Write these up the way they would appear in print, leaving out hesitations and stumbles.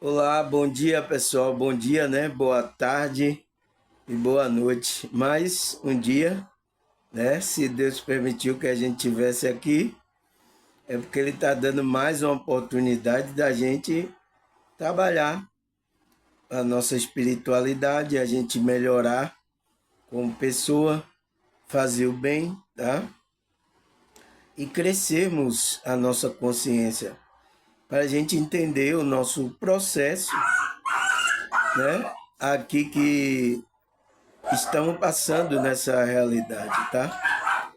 Olá, bom dia pessoal, bom dia, né? Boa tarde e boa noite. Mais um dia, né? Se Deus permitiu que a gente tivesse aqui, é porque Ele está dando mais uma oportunidade da gente trabalhar a nossa espiritualidade, a gente melhorar como pessoa, fazer o bem, tá? E crescermos a nossa consciência, para a gente entender o nosso processo, né? Aqui que estamos passando nessa realidade, tá?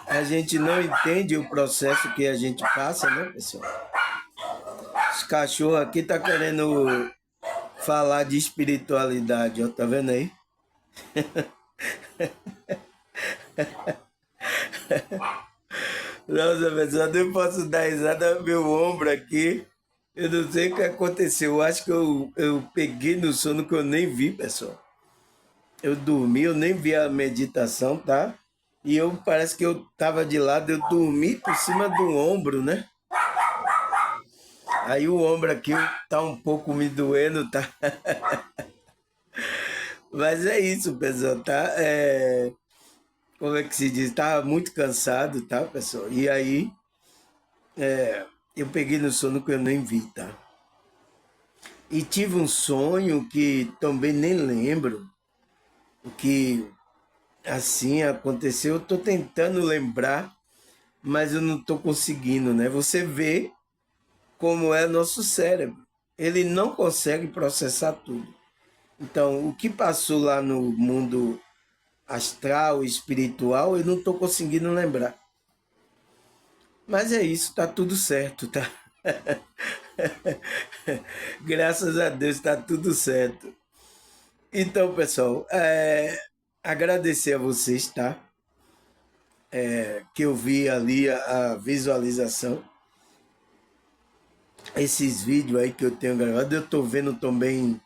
A gente não entende o processo que a gente passa, né, pessoal? Os cachorros aqui tá querendo falar de espiritualidade, ó, tá vendo aí? Nossa, pessoal, eu posso dar risada no meu ombro aqui. Eu não sei o que aconteceu. Eu acho que eu peguei no sono que eu nem vi, pessoal. Eu dormi, eu nem vi a meditação, tá? E eu parece que eu tava de lado, eu dormi por cima do ombro, né? Aí o ombro aqui tá um pouco me doendo, tá? Mas é isso, pessoal, tá? Como é que se diz? Tá muito cansado, tá, pessoal? E aí eu peguei no sono que eu nem vi, tá? E tive um sonho que também nem lembro o que assim aconteceu. Eu tô tentando lembrar, mas eu não tô conseguindo, né? Você vê como é nosso cérebro. Ele não consegue processar tudo. Então, o que passou lá no mundo astral, espiritual, eu não estou conseguindo lembrar. Mas é isso, tá tudo certo, tá? Graças a Deus tá tudo certo. Então, pessoal, agradecer a vocês, tá? Que eu vi ali a visualização, esses vídeos aí que eu tenho gravado, eu tô vendo também,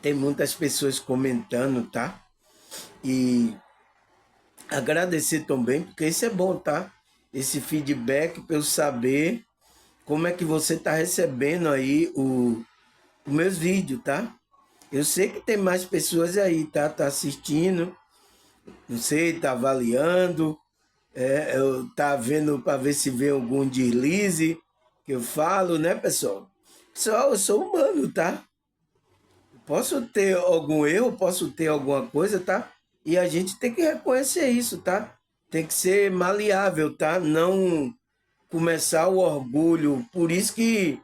tem muitas pessoas comentando, tá? E agradecer também, porque isso é bom, tá? Esse feedback para eu saber como é que você está recebendo aí os meus vídeos, tá? Eu sei que tem mais pessoas aí, tá? Tá assistindo, não sei, tá avaliando, eu tá vendo para ver se vê algum deslize que eu falo, né, pessoal? Pessoal, eu sou humano, tá? Posso ter algum erro, posso ter alguma coisa, tá? E a gente tem que reconhecer isso, tá? Tem que ser maleável, tá? Não começar o orgulho. Por isso que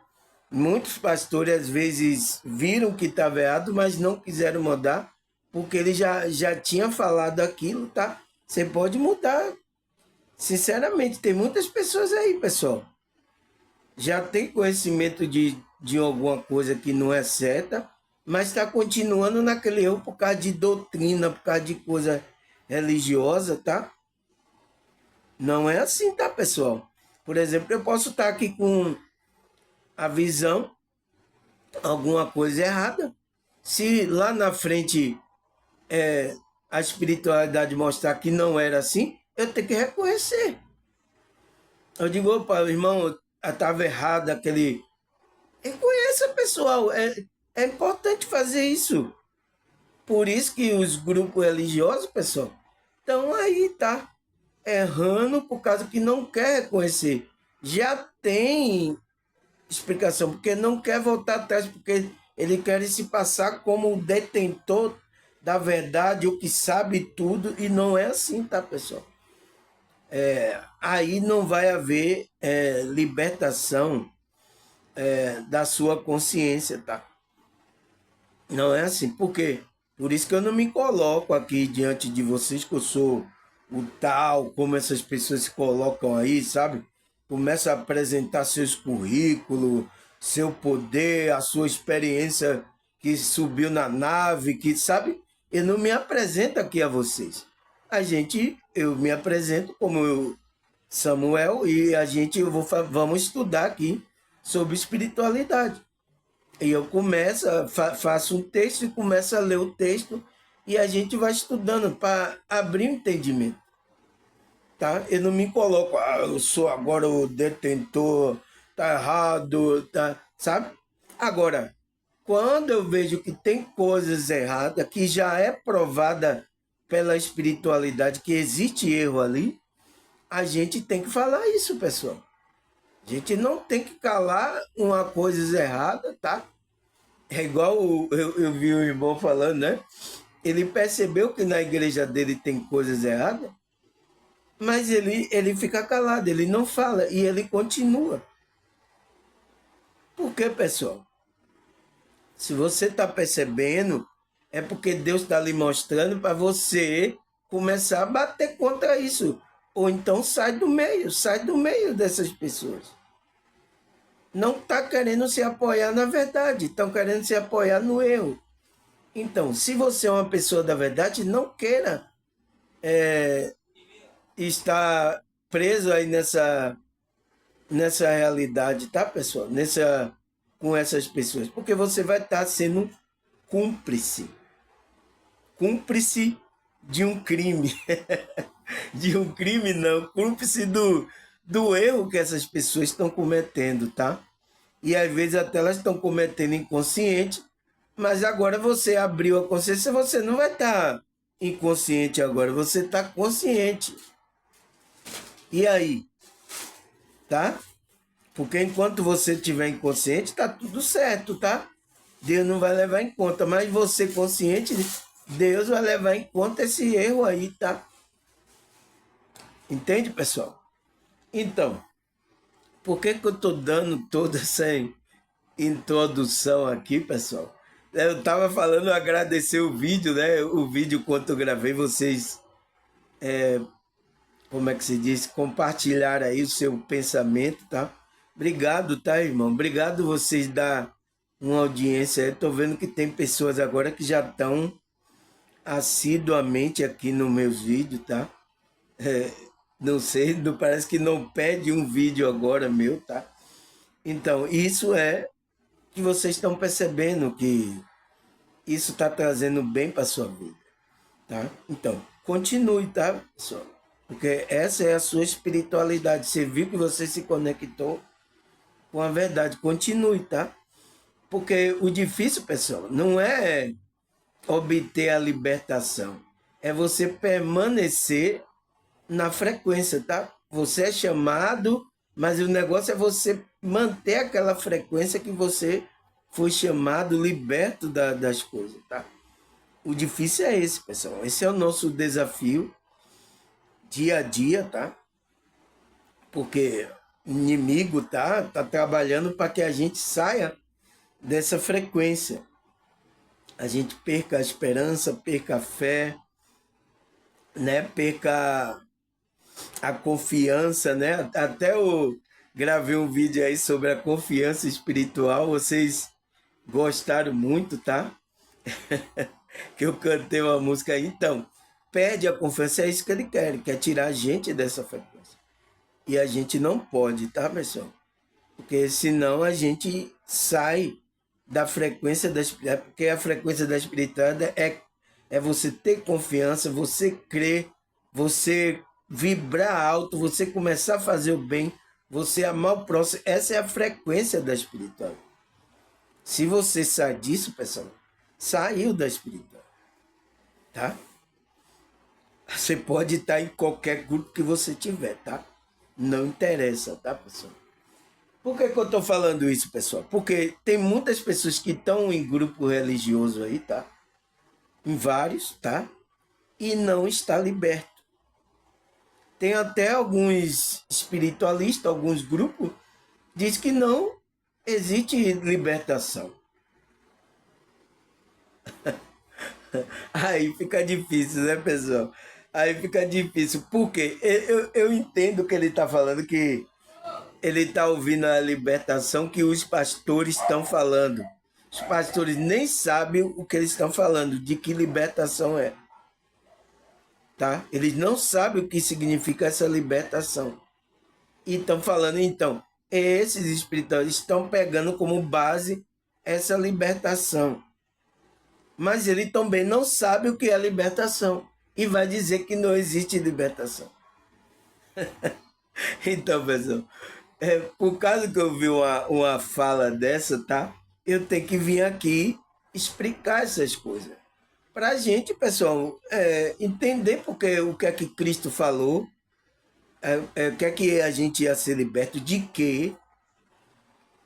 muitos pastores às vezes viram que estava errado, mas não quiseram mudar, porque ele já tinha falado aquilo, tá? Você pode mudar. Sinceramente, tem muitas pessoas aí, pessoal. Já tem conhecimento de alguma coisa que não é certa, mas está continuando naquele erro por causa de doutrina, por causa de coisa religiosa, tá? Não é assim, tá, pessoal? Por exemplo, eu posso estar aqui com a visão, alguma coisa errada. Se lá na frente a espiritualidade mostrar que não era assim, eu tenho que reconhecer. Eu digo, opa, irmão, eu estava errado aquele. Reconheça, pessoal. É importante fazer isso. Por isso que os grupos religiosos, pessoal, estão aí, tá? Errando por causa que não quer reconhecer. Já tem explicação, porque não quer voltar atrás, porque ele quer se passar como o detentor da verdade, o que sabe tudo, e não é assim, tá, pessoal? Aí não vai haver libertação da sua consciência, tá? Não é assim, por quê? Por isso que eu não me coloco aqui diante de vocês, que eu sou o tal, como essas pessoas se colocam aí, sabe? Começa a apresentar seus currículos, seu poder, a sua experiência que subiu na nave, que sabe? Eu não me apresento aqui a vocês. Eu me apresento como Samuel e vamos estudar aqui sobre espiritualidade. E eu faço um texto e começo a ler o texto e a gente vai estudando para abrir o entendimento. tá? Eu não me coloco, eu sou agora o detentor, tá errado, tá, sabe? Agora, quando eu vejo que tem coisas erradas, que já é provada pela espiritualidade que existe erro ali, a gente tem que falar isso, pessoal. A gente não tem que calar uma coisa errada, tá? É igual eu vi o irmão falando, né? Ele percebeu que na igreja dele tem coisas erradas, mas ele fica calado, ele não fala e ele continua. Por quê, pessoal? Se você está percebendo, é porque Deus está lhe mostrando para você começar a bater contra isso. Ou então sai do meio dessas pessoas. Não está querendo se apoiar na verdade, estão querendo se apoiar no erro. Então, se você é uma pessoa da verdade, não queira estar preso aí nessa realidade, tá, pessoal? Com essas pessoas. Porque você vai estar sendo cúmplice. Cúmplice de um crime. De um crime, não. Cúmplice do erro que essas pessoas estão cometendo, tá? E às vezes até elas estão cometendo inconsciente, mas agora você abriu a consciência, você não vai estar inconsciente agora, você está consciente. E aí? Tá? Porque enquanto você estiver inconsciente, tá tudo certo, tá? Deus não vai levar em conta, mas você consciente, Deus vai levar em conta esse erro aí, tá? Entende, pessoal? Então, por que eu tô dando toda essa introdução aqui, pessoal? Eu tava falando, agradecer o vídeo, né? O vídeo quando eu gravei, vocês, como é que se diz? Compartilhar aí o seu pensamento, tá? Obrigado, tá, irmão? Obrigado vocês dar uma audiência. Eu tô vendo que tem pessoas agora que já estão assiduamente aqui nos meus vídeos, tá? Não sei, não, parece que não pede um vídeo agora meu, tá? Então, isso é que vocês estão percebendo que isso está trazendo bem para sua vida, tá? Então, continue, tá, pessoal? Porque essa é a sua espiritualidade. Você viu que você se conectou com a verdade. Continue, tá? Porque o difícil, pessoal, não é obter a libertação, é você permanecer na frequência, tá? Você é chamado, mas o negócio é você manter aquela frequência que você foi chamado, liberto das coisas, tá? O difícil é esse, pessoal. Esse é o nosso desafio dia a dia, tá? Porque o inimigo tá trabalhando para que a gente saia dessa frequência. A gente perca a esperança, perca a fé, né? Perca a confiança, né? Até eu gravei um vídeo aí sobre a confiança espiritual, vocês gostaram muito, tá? Que eu cantei uma música aí. Então, perde a confiança, é isso que ele quer tirar a gente dessa frequência. E a gente não pode, tá, pessoal? Porque senão a gente sai da frequência da espiritualidade, porque a frequência da espiritualidade é você ter confiança, você crer, você vibrar alto, você começar a fazer o bem, você amar o próximo. Essa é a frequência da espiritualidade. Se você sai disso, pessoal, saiu da espiritualidade, tá? Você pode estar em qualquer grupo que você tiver, tá? Não interessa, tá, pessoal? Por que eu estou falando isso, pessoal? Porque tem muitas pessoas que estão em grupo religioso aí, tá? Em vários, tá? E não está liberto. Tem até alguns espiritualistas, alguns grupos, diz que não existe libertação. Aí fica difícil, né, pessoal? Aí fica difícil. Por quê? Eu entendo que ele está falando, que ele está ouvindo a libertação que os pastores estão falando. Os pastores nem sabem o que eles estão falando, de que libertação é. Tá? Eles não sabem o que significa essa libertação. E estão falando, então, esses espíritos estão pegando como base essa libertação. Mas ele também não sabe o que é libertação. E vai dizer que não existe libertação. Então, pessoal, por causa que eu vi uma fala dessa, tá? Eu tenho que vir aqui explicar essas coisas. Para a gente, pessoal, entender porque o que é que Cristo falou, o que é que a gente ia ser liberto, de quê,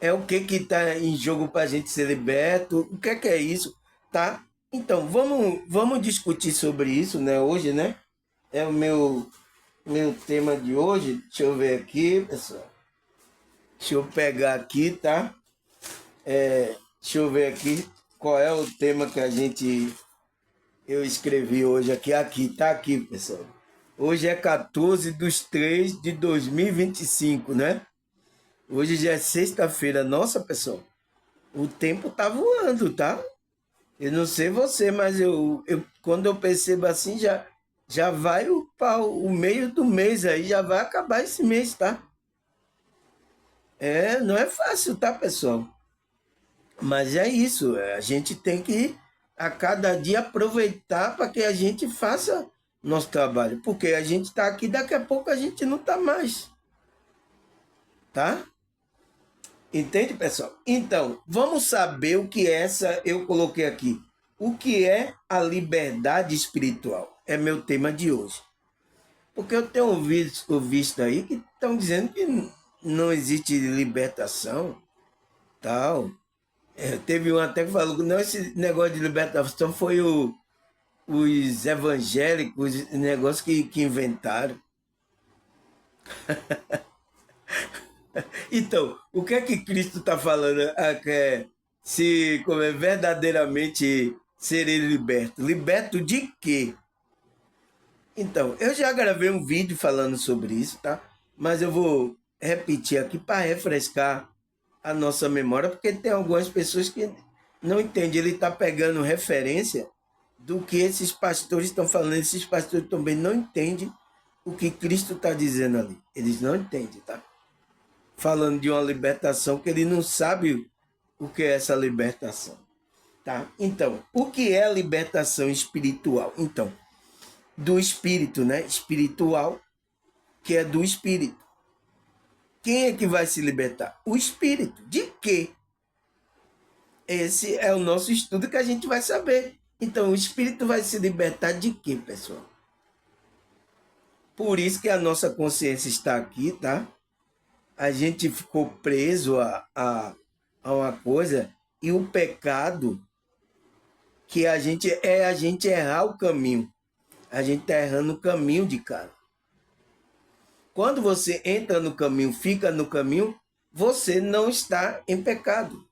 o que está em jogo para a gente ser liberto, o que é isso, tá? Então, vamos discutir sobre isso, né, hoje, né? É o meu tema de hoje. Deixa eu ver aqui, pessoal. Deixa eu pegar aqui, tá? Deixa eu ver aqui qual é o tema que eu escrevi hoje aqui. Aqui, tá aqui, pessoal. Hoje é 14/3/2025, né? Hoje já é sexta-feira. Nossa, pessoal, o tempo tá voando, tá? Eu não sei você, mas quando eu percebo assim, já vai o meio do mês aí, já vai acabar esse mês, tá? Não é fácil, tá, pessoal? Mas é isso, a gente tem que a cada dia aproveitar para que a gente faça nosso trabalho, porque a gente está aqui, daqui a pouco a gente não está mais, tá? Entende, pessoal? Então, vamos saber o que é eu coloquei aqui. O que é a liberdade espiritual? É meu tema de hoje. Porque eu tenho visto aí que estão dizendo que não existe libertação, tal. Teve um até que falou que não, esse negócio de libertação foi os evangélicos, negócio que inventaram. Então, o que é que Cristo está falando? Se como é verdadeiramente serei liberto. Liberto de quê? Então, eu já gravei um vídeo falando sobre isso, tá? Mas eu vou repetir aqui para refrescar a nossa memória, porque tem algumas pessoas que não entendem. Ele está pegando referência do que esses pastores estão falando. Esses pastores também não entendem o que Cristo está dizendo ali. Eles não entendem, tá? Falando de uma libertação que ele não sabe o que é essa libertação, tá? Então, o que é a libertação espiritual? Então, do espírito, né? Espiritual, que é do espírito. Quem é que vai se libertar? O espírito. De quê? Esse é o nosso estudo que a gente vai saber. Então, o espírito vai se libertar de quê, pessoal? Por isso que a nossa consciência está aqui, tá? A gente ficou preso a uma coisa e o pecado que a gente errar o caminho. A gente está errando o caminho de cara. Quando você entra no caminho, fica no caminho, você não está em pecado.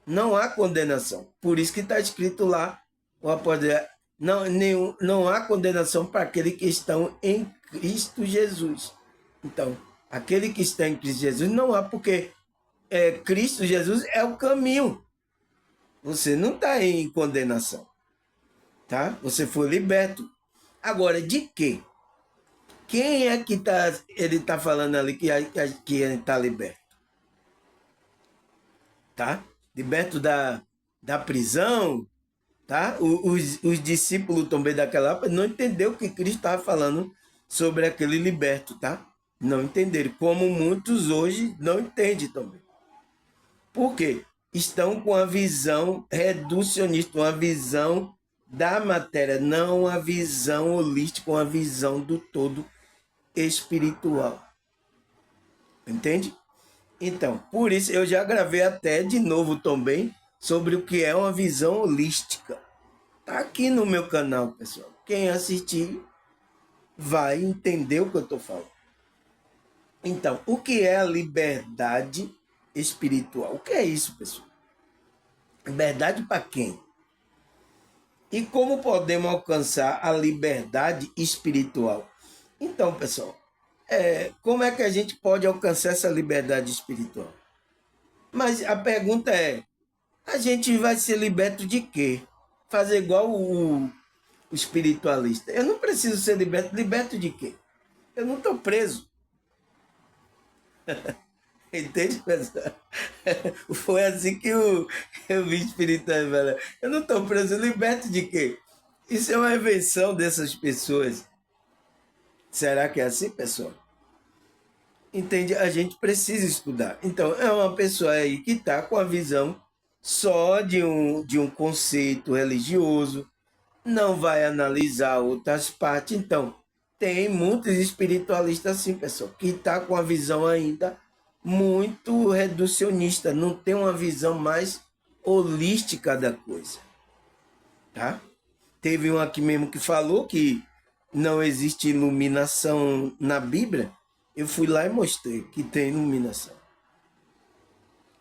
Não há condenação. Por isso que está escrito lá, o apóstolo, não há condenação para aqueles que estão em Cristo Jesus. Então, aquele que está em Cristo Jesus não há, porque Cristo Jesus é o caminho. Você não está em condenação, tá? Você foi liberto. Agora, de quê? Quem é que ele está falando ali que ele está liberto? Tá? Liberto da prisão, tá? Os discípulos também daquela época não entenderam o que Cristo estava falando sobre aquele liberto, tá? Não entenderam, como muitos hoje não entendem também. Por quê? Estão com a visão reducionista, uma visão da matéria, não a visão holística, uma visão do todo espiritual. Entende? Então, por isso eu já gravei até de novo também sobre o que é uma visão holística. Tá aqui no meu canal, pessoal. Quem assistir vai entender o que eu estou falando. Então, o que é a liberdade espiritual? O que é isso, pessoal? Liberdade para quem? E como podemos alcançar a liberdade espiritual? Então, pessoal, como é que a gente pode alcançar essa liberdade espiritual? Mas a pergunta é: a gente vai ser liberto de quê? Fazer igual o espiritualista. Eu não preciso ser liberto. Liberto de quê? Eu não estou preso. Entende, pessoal? Foi assim que eu vi espiritualista falar. Eu não estou preso. Liberto de quê? Isso é uma invenção dessas pessoas. Será que é assim, pessoal? Entende? A gente precisa estudar. Então, é uma pessoa aí que está com a visão só de um conceito religioso, não vai analisar outras partes. Então, tem muitos espiritualistas assim, pessoal, que está com a visão ainda muito reducionista, não tem uma visão mais holística da coisa, tá? Teve um aqui mesmo que falou que não existe iluminação na Bíblia. Eu fui lá e mostrei que tem iluminação.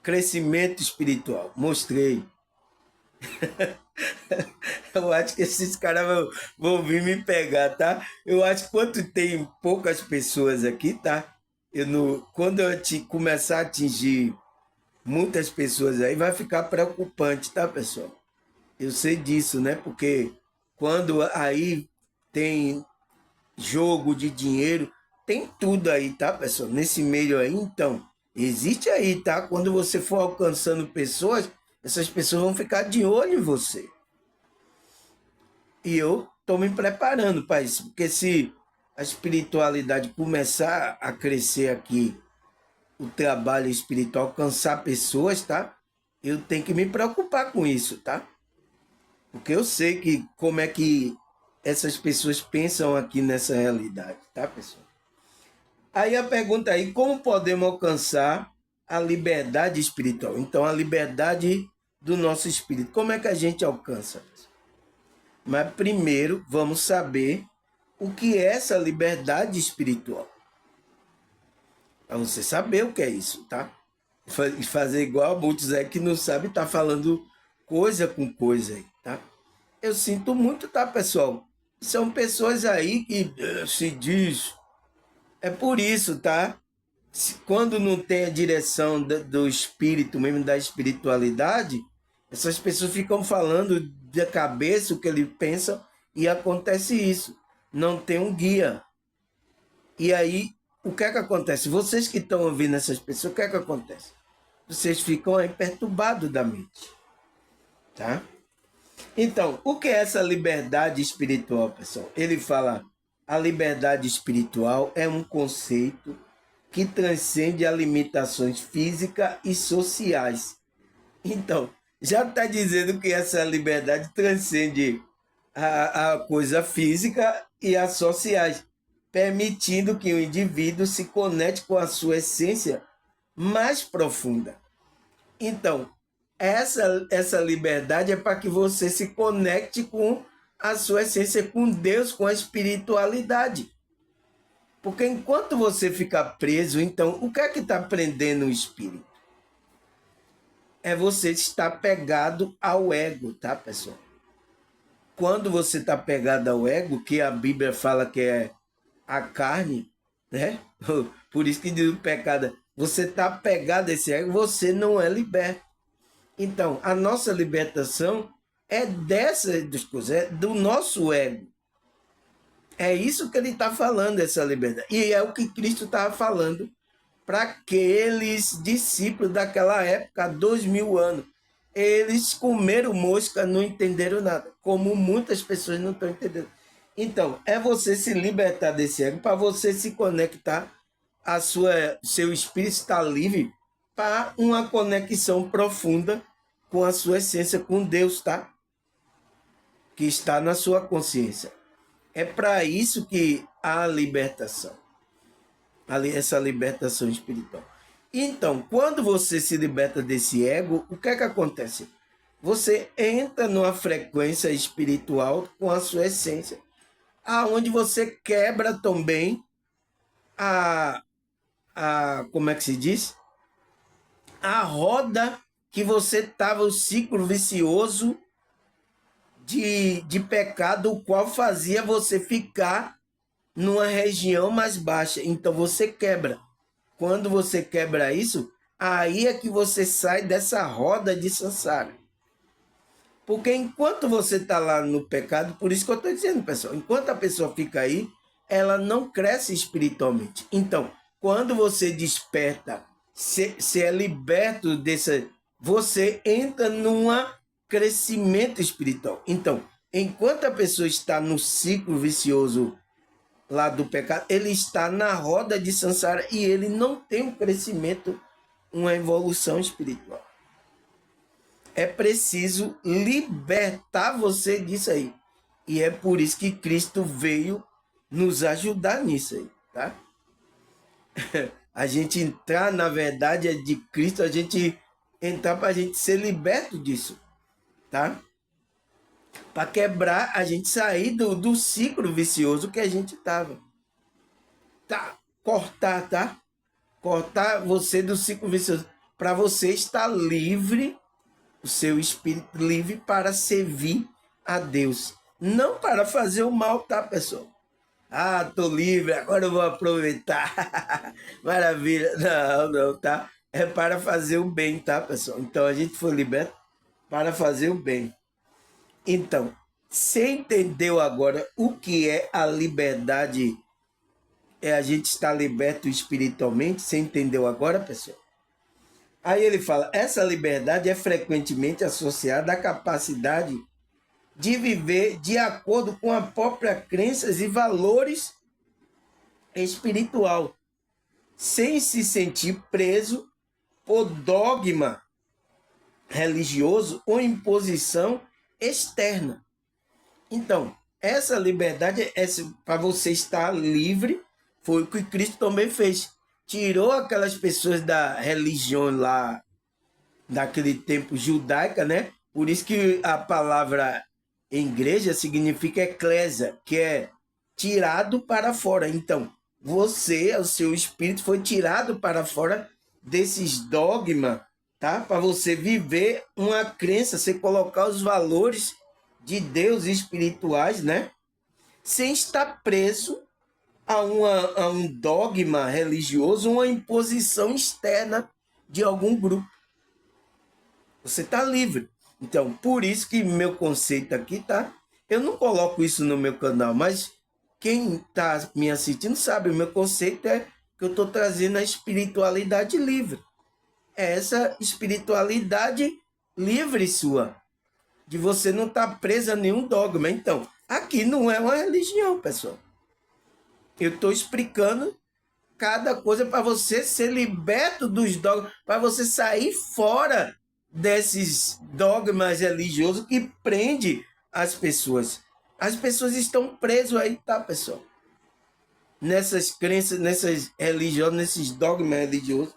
Crescimento espiritual, mostrei. Eu acho que esses caras vão vir me pegar, tá? Eu acho que quando tem poucas pessoas aqui, tá? Quando eu começar a atingir muitas pessoas aí, vai ficar preocupante, tá, pessoal? Eu sei disso, né? Porque quando aí tem jogo de dinheiro, tem tudo aí, tá, pessoal? Nesse meio aí, então, existe aí, tá? Quando você for alcançando pessoas, essas pessoas vão ficar de olho em você. E eu estou me preparando para isso, porque se a espiritualidade começar a crescer aqui, o trabalho espiritual alcançar pessoas, tá? Eu tenho que me preocupar com isso, tá? Porque eu sei que como é que essas pessoas pensam aqui nessa realidade, tá, pessoal? Aí a pergunta aí, como podemos alcançar a liberdade espiritual? Então, a liberdade do nosso espírito, como é que a gente alcança, pessoal? Mas primeiro vamos saber o que é essa liberdade espiritual. Para você saber o que é isso, tá? E fazer igual muitos aí que não sabem, tá falando coisa com coisa aí, tá? Eu sinto muito, tá, pessoal? São pessoas aí que se diz. É por isso, tá? Quando não tem a direção do espírito, mesmo da espiritualidade, essas pessoas ficam falando da cabeça o que ele pensa e acontece isso. Não tem um guia. E aí, o que é que acontece? Vocês que estão ouvindo essas pessoas, o que é que acontece? Vocês ficam aí perturbados da mente, tá? Então, o que é essa liberdade espiritual, pessoal? Ele fala, a liberdade espiritual é um conceito que transcende as limitações físicas e sociais. Então, já está dizendo que essa liberdade transcende a coisa física e as sociais, permitindo que o indivíduo se conecte com a sua essência mais profunda. Então, essa liberdade é para que você se conecte com a sua essência, com Deus, com a espiritualidade. Porque enquanto você ficar preso, então, o que é que está prendendo o espírito? É você estar pegado ao ego, tá, pessoal? Quando você está pegado ao ego, que a Bíblia fala que é a carne, né? Por isso que diz o pecado, você está pegado a esse ego, você não é liberto. Então, a nossa libertação é dessas coisas, é do nosso ego. É isso que ele está falando, essa liberdade. E é o que Cristo estava falando para aqueles discípulos daquela época, há 2000 anos. Eles comeram mosca, não entenderam nada, como muitas pessoas não estão entendendo. Então, é você se libertar desse ego, para você se conectar, seu espírito estar livre para uma conexão profunda com a sua essência, com Deus, tá? Que está na sua consciência. É para isso que há a libertação, essa libertação espiritual. Então, quando você se liberta desse ego, o que é que acontece? Você entra numa frequência espiritual com a sua essência, aonde você quebra também como é que se diz? A roda que você estava, o ciclo vicioso de pecado, o qual fazia você ficar numa região mais baixa. Então você quebra. Quando você quebra isso, aí é que você sai dessa roda de samsara. Porque enquanto você está lá no pecado, por isso que eu estou dizendo, pessoal, enquanto a pessoa fica aí, ela não cresce espiritualmente. Então, quando você desperta, se é liberto dessa, você entra num crescimento espiritual. Então, enquanto a pessoa está no ciclo vicioso lá do pecado, ele está na roda de Sansara e ele não tem um crescimento, uma evolução espiritual. É preciso libertar você disso aí. E é por isso que Cristo veio nos ajudar nisso aí, tá? A gente entrar na verdade de Cristo, a gente entrar para a gente ser liberto disso, tá? Para quebrar, a gente sair do ciclo vicioso que a gente estava. Tá? Cortar, tá? Cortar você do ciclo vicioso. Para você estar livre, o seu espírito livre para servir a Deus. Não para fazer o mal, tá, pessoal? Ah, tô livre, agora eu vou aproveitar. Maravilha. Não, não, tá? É para fazer o bem, tá, pessoal? Então a gente foi liberto para fazer o bem. Então, você entendeu agora o que é a liberdade? É a gente estar liberto espiritualmente? Você entendeu agora, pessoal? Aí ele fala, essa liberdade é frequentemente associada à capacidade de viver de acordo com a própria crenças e valores espiritual, sem se sentir preso por dogma religioso ou imposição externa. Então, essa liberdade é para você estar livre, foi o que Cristo também fez. Tirou aquelas pessoas da religião lá, daquele tempo judaica, né? Por isso que a palavra igreja significa eclésia, que é tirado para fora. Então, você, o seu espírito foi tirado para fora desses dogmas, tá? Para você viver uma crença, você colocar os valores de Deus espirituais, né? Sem estar preso a um dogma religioso, uma imposição externa de algum grupo. Você está livre. Então, por isso que meu conceito aqui, tá? Eu não coloco isso no meu canal, mas quem está me assistindo sabe, o meu conceito é que eu estou trazendo a espiritualidade livre. É essa espiritualidade livre sua, de você não estar preso a nenhum dogma. Então, aqui não é uma religião, pessoal. Eu estou explicando cada coisa para você ser liberto dos dogmas, para você sair fora desses dogmas religiosos que prende as pessoas. As pessoas estão presas aí, tá, pessoal? Nessas crenças, nessas religiões, nesses dogmas religiosos.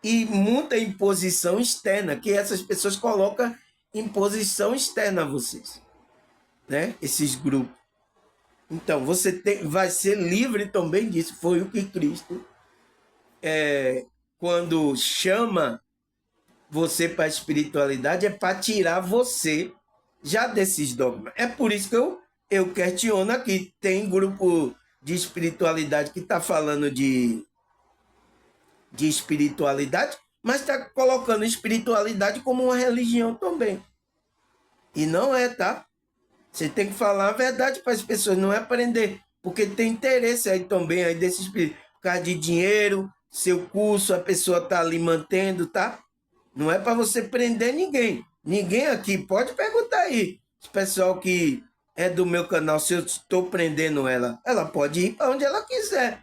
E muita imposição externa, que essas pessoas colocam imposição externa a vocês, né? Esses grupos. Então, você vai ser livre também disso. Foi o que Cristo, quando chama você para a espiritualidade, é para tirar você já desses dogmas. É por isso que eu questiono aqui. Tem grupo de espiritualidade que está falando de espiritualidade, mas está colocando espiritualidade como uma religião também. E não é, tá? Você tem que falar a verdade para as pessoas, não é aprender, porque tem interesse aí também aí desse espírito. Por causa de dinheiro, seu curso, a pessoa está ali mantendo, tá? Não é para você prender ninguém. Ninguém aqui, pode perguntar aí. O pessoal que é do meu canal, se eu estou prendendo ela, ela pode ir para onde ela quiser.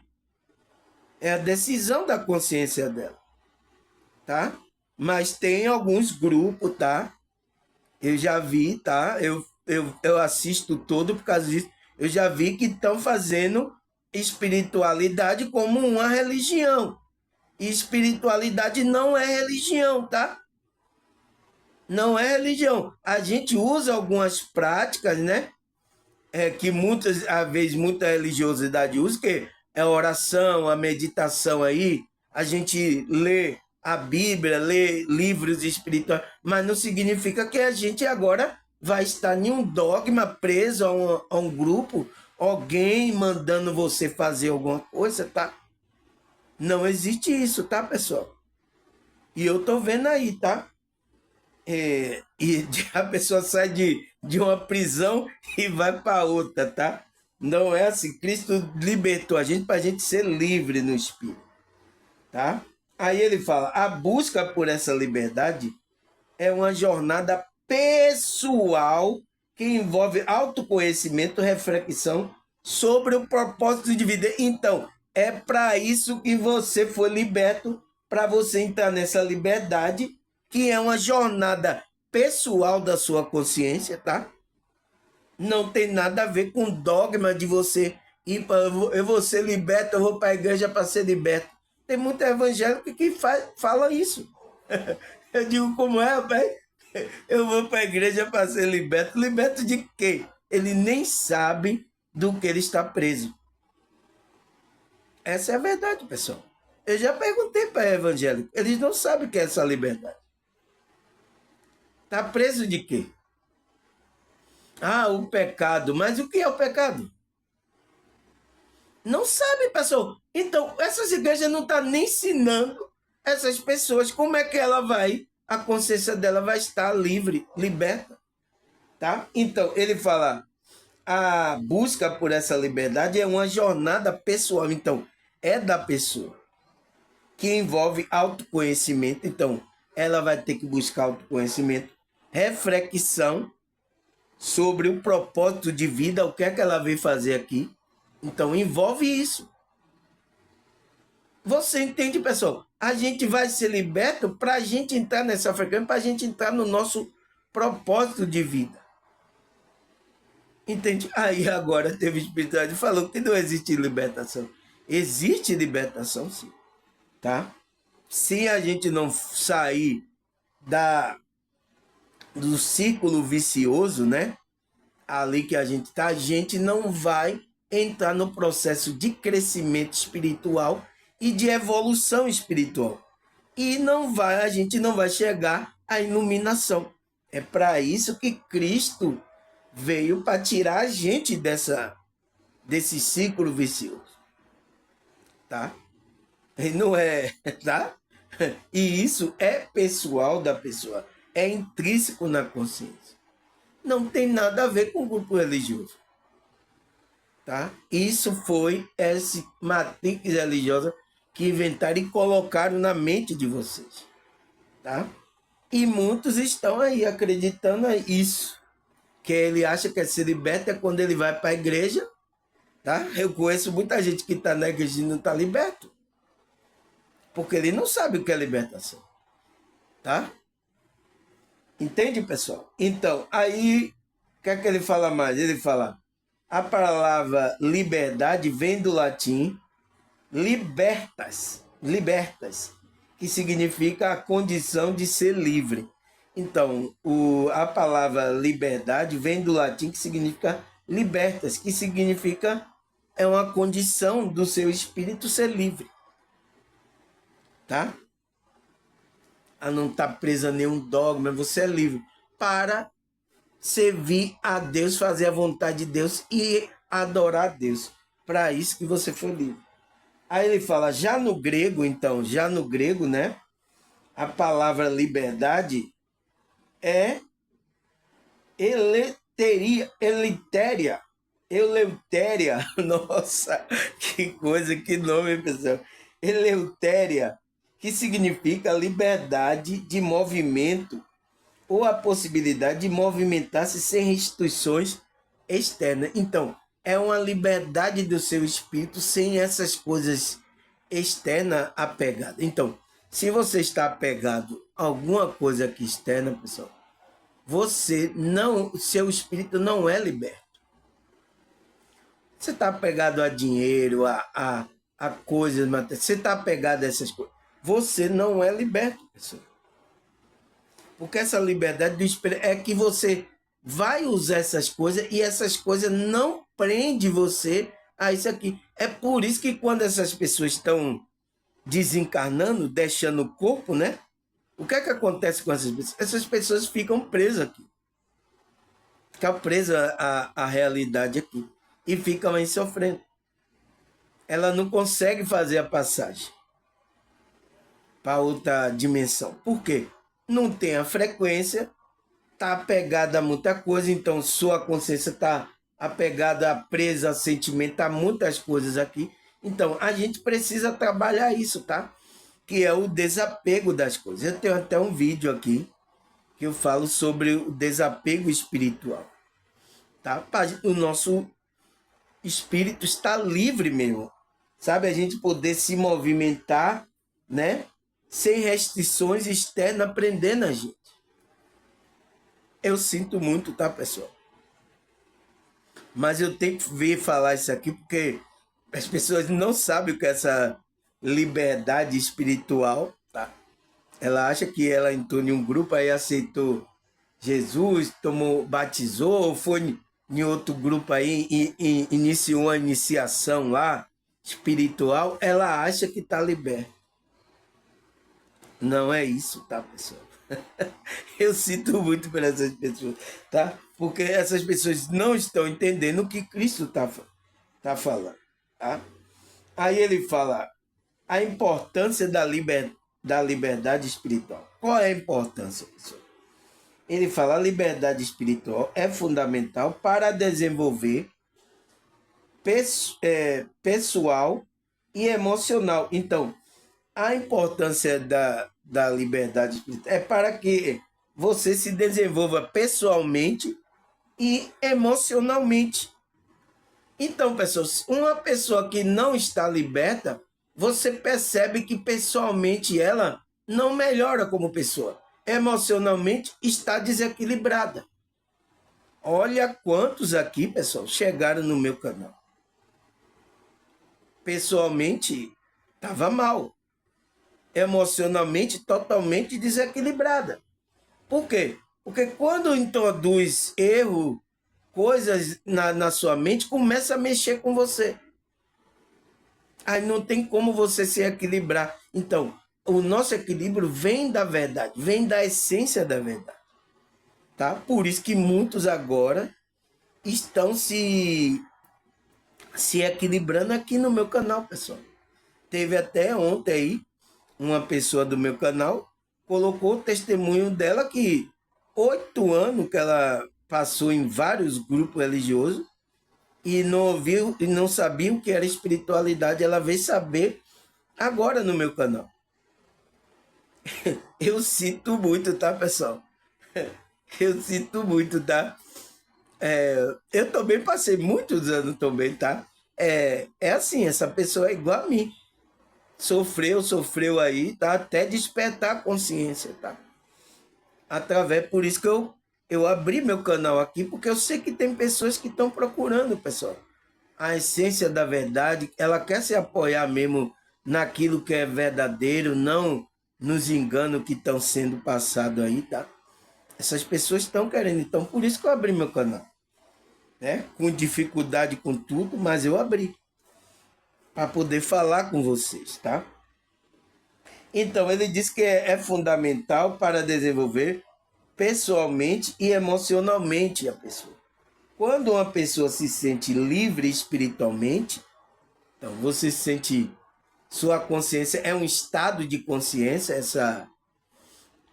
É a decisão da consciência dela, tá? Mas tem alguns grupos, tá? Eu já vi, tá? Eu assisto todo por causa disso. Eu já vi que estão fazendo espiritualidade como uma religião. E espiritualidade não é religião, tá? Não é religião. A gente usa algumas práticas, né? Que muitas vezes muita religiosidade usa, que é a oração, a meditação aí. A gente lê a Bíblia, lê livros espirituais, mas não significa que a gente agora vai estar em um dogma preso a um grupo, alguém mandando você fazer alguma coisa, tá? Não existe isso, tá, pessoal? E eu tô vendo aí, tá? E a pessoa sai de uma prisão e vai para outra, tá? Não é assim. Cristo libertou a gente para a gente ser livre no espírito, tá? Aí ele fala, a busca por essa liberdade é uma jornada pessoal que envolve autoconhecimento, reflexão sobre o propósito de vida. Então, é para isso que você foi liberto, para você entrar nessa liberdade, que é uma jornada pessoal da sua consciência, tá? Não tem nada a ver com dogma de você ir para eu vou ser liberto, eu vou para a igreja para ser liberto. Tem muito evangélico que fala isso. Eu digo, como é, rapaz? Eu vou para a igreja para ser liberto. Liberto de quê? Ele nem sabe do que ele está preso. Essa é a verdade, pessoal. Eu já perguntei para evangélico. Eles não sabem o que é essa liberdade. Está preso de quê? Ah, o pecado. Mas o que é o pecado? Não sabe, pessoal. Então, essas igrejas não estão nem ensinando essas pessoas como é que ela vai, a consciência dela vai estar livre, liberta. Tá? Então, ele fala, a busca por essa liberdade é uma jornada pessoal. Então, é da pessoa, que envolve autoconhecimento. Então, ela vai ter que buscar autoconhecimento, reflexão sobre o propósito de vida, o que é que ela veio fazer aqui. Então, envolve isso. Você entende, pessoal? A gente vai ser liberto para a gente entrar nessa frequência, para a gente entrar no nosso propósito de vida. Entende? Aí agora teve espiritualidade falou que não existe libertação. Existe libertação, sim. Tá? Se a gente não sair do círculo vicioso, né? Ali que a gente tá, a gente não vai entrar no processo de crescimento espiritual e de evolução espiritual. E a gente não vai chegar à iluminação. É para isso que Cristo veio para tirar a gente desse ciclo vicioso, tá? E não é, tá? E isso é pessoal da pessoa, é intrínseco na consciência. Não tem nada a ver com o grupo religioso, tá? Isso foi essa matrix religiosa que inventaram e colocaram na mente de vocês, tá? E muitos estão aí acreditando isso, que ele acha que se liberta é quando ele vai para a igreja, tá? Eu conheço muita gente que está na igreja e não está liberto, porque ele não sabe o que é libertação, tá? Entende, pessoal? Então, aí, o que é que ele fala mais? Ele fala, a palavra liberdade vem do latim libertas, que significa a condição de ser livre. Então, a palavra liberdade vem do latim que significa libertas, que significa é uma condição do seu espírito ser livre. Tá? A não estar presa a nenhum dogma, você é livre para servir a Deus, fazer a vontade de Deus e adorar a Deus. Para isso que você foi livre. Aí ele fala, já no grego, então, né? A palavra liberdade é eleutéria. Nossa, que coisa, que nome, pessoal. Eleutéria, que significa liberdade de movimento ou a possibilidade de movimentar-se sem restrições externas. Então, é uma liberdade do seu espírito sem essas coisas externas apegadas. Então, se você está apegado a alguma coisa aqui externa, pessoal, seu espírito não é liberto. Você está apegado a dinheiro, a coisas materiais, você está apegado a essas coisas. Você não é liberto, pessoal. Porque essa liberdade do espírito é que você vai usar essas coisas e essas coisas não prendem você a isso aqui. É por isso que quando essas pessoas estão desencarnando, deixando o corpo, né? O que é que acontece com essas pessoas? Essas pessoas ficam presas aqui. Ficam presas à realidade aqui. E ficam aí sofrendo. Ela não consegue fazer a passagem para outra dimensão. Por quê? Não tem a frequência, está apegada a muita coisa, então sua consciência está apegada, presa a sentimento, a muitas coisas aqui. Então, a gente precisa trabalhar isso, tá? Que é o desapego das coisas. Eu tenho até um vídeo aqui que eu falo sobre o desapego espiritual, tá? O nosso espírito está livre mesmo. Sabe, a gente poder se movimentar, né? Sem restrições externas prendendo a gente. Eu sinto muito, tá, pessoal? Mas eu tenho que vir falar isso aqui porque as pessoas não sabem o que é essa liberdade espiritual, tá? Ela acha que ela entrou em um grupo, aí aceitou Jesus, tomou, batizou, foi em outro grupo aí e iniciou uma iniciação lá espiritual, ela acha que está liberta. Não é isso, tá, pessoal? Eu sinto muito por essas pessoas, tá? Porque essas pessoas não estão entendendo o que Cristo tá falando, tá? Aí ele fala a importância da liberdade espiritual. Qual é a importância, pessoal? Ele fala a liberdade espiritual é fundamental para desenvolver pessoal e emocional. Então, a importância da liberdade espiritual é para que você se desenvolva pessoalmente e emocionalmente. Então, pessoas, uma pessoa que não está liberta, você percebe que pessoalmente ela não melhora como pessoa. Emocionalmente está desequilibrada. Olha quantos aqui, pessoal, chegaram no meu canal. Pessoalmente, estava mal. Emocionalmente, totalmente desequilibrada. Por quê? Porque quando introduz erro, coisas na sua mente, começa a mexer com você. Aí não tem como você se equilibrar. Então, o nosso equilíbrio vem da verdade, vem da essência da verdade. Tá? Por isso que muitos agora estão se equilibrando aqui no meu canal, pessoal. Teve até ontem aí uma pessoa do meu canal colocou o testemunho dela que 8 anos que ela passou em vários grupos religiosos e não ouviu e não sabia o que era espiritualidade. Ela veio saber agora no meu canal. Eu sinto muito, tá, pessoal? Eu sinto muito, tá? Eu também passei muitos anos também, tá? É assim, essa pessoa é igual a mim. Sofreu aí, tá? Até despertar a consciência, tá? Através, por isso que eu abri meu canal aqui, porque eu sei que tem pessoas que estão procurando, pessoal. A essência da verdade, ela quer se apoiar mesmo naquilo que é verdadeiro, não nos enganos que estão sendo passados aí, tá? Essas pessoas estão querendo, então por isso que eu abri meu canal, né? Com dificuldade com tudo, mas eu abri para poder falar com vocês, tá? Então ele diz que é fundamental para desenvolver pessoalmente e emocionalmente a pessoa. Quando uma pessoa se sente livre espiritualmente, então você se sente, sua consciência é um estado de consciência,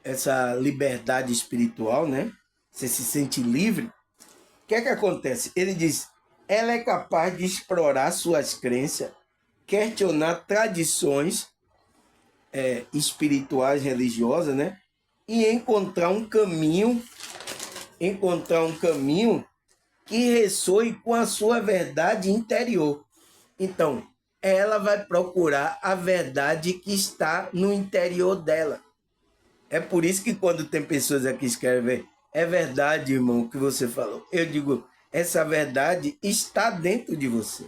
essa liberdade espiritual, né? Você se sente livre. O que é que acontece? Ele diz, ela é capaz de explorar suas crenças, questionar tradições espirituais, religiosas, né? E encontrar um caminho que ressoe com a sua verdade interior. Então, ela vai procurar a verdade que está no interior dela. É por isso que quando tem pessoas aqui que escrevem, é verdade, irmão, o que você falou. Eu digo, essa verdade está dentro de você.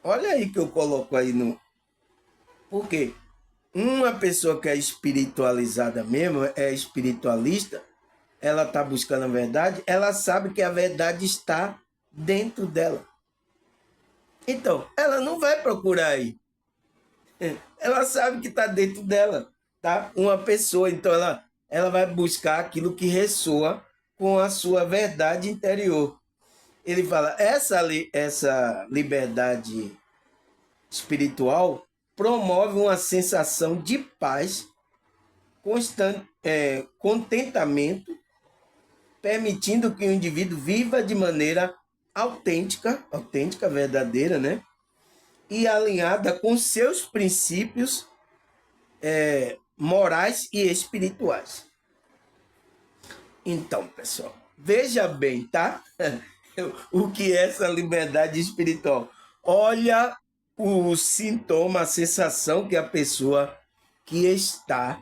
Olha aí que eu coloco aí no... Por quê? Uma pessoa que é espiritualizada mesmo, é espiritualista, ela está buscando a verdade, ela sabe que a verdade está dentro dela. Então, ela não vai procurar aí. Ela sabe que está dentro dela, tá? Uma pessoa, então ela vai buscar aquilo que ressoa com a sua verdade interior. Ele fala, essa liberdade espiritual promove uma sensação de paz, contentamento, permitindo que o indivíduo viva de maneira autêntica, verdadeira, né? E alinhada com seus princípios morais e espirituais. Então, pessoal, veja bem, tá? O que é essa liberdade espiritual? Olha o sintoma, a sensação que a pessoa que está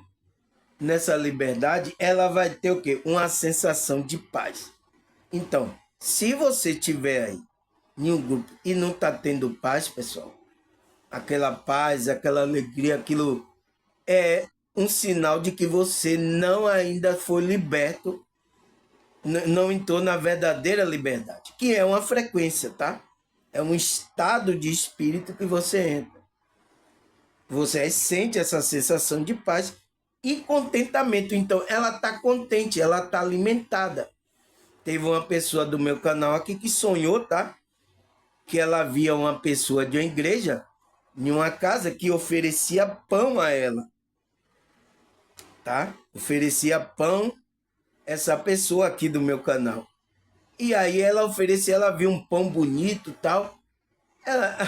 nessa liberdade, ela vai ter o quê? Uma sensação de paz. Então, se você tiver aí em um grupo e não está tendo paz, pessoal, aquela paz, aquela alegria, aquilo é um sinal de que você não ainda foi liberto, não entrou na verdadeira liberdade, que é uma frequência, tá? É um estado de espírito que você entra. Você sente essa sensação de paz e contentamento. Então, ela está contente, ela está alimentada. Teve uma pessoa do meu canal aqui que sonhou, tá? Que ela via uma pessoa de uma igreja em uma casa que oferecia pão a ela, tá? Oferecia pão essa pessoa aqui do meu canal. E aí ela oferecia, ela viu um pão bonito, tal.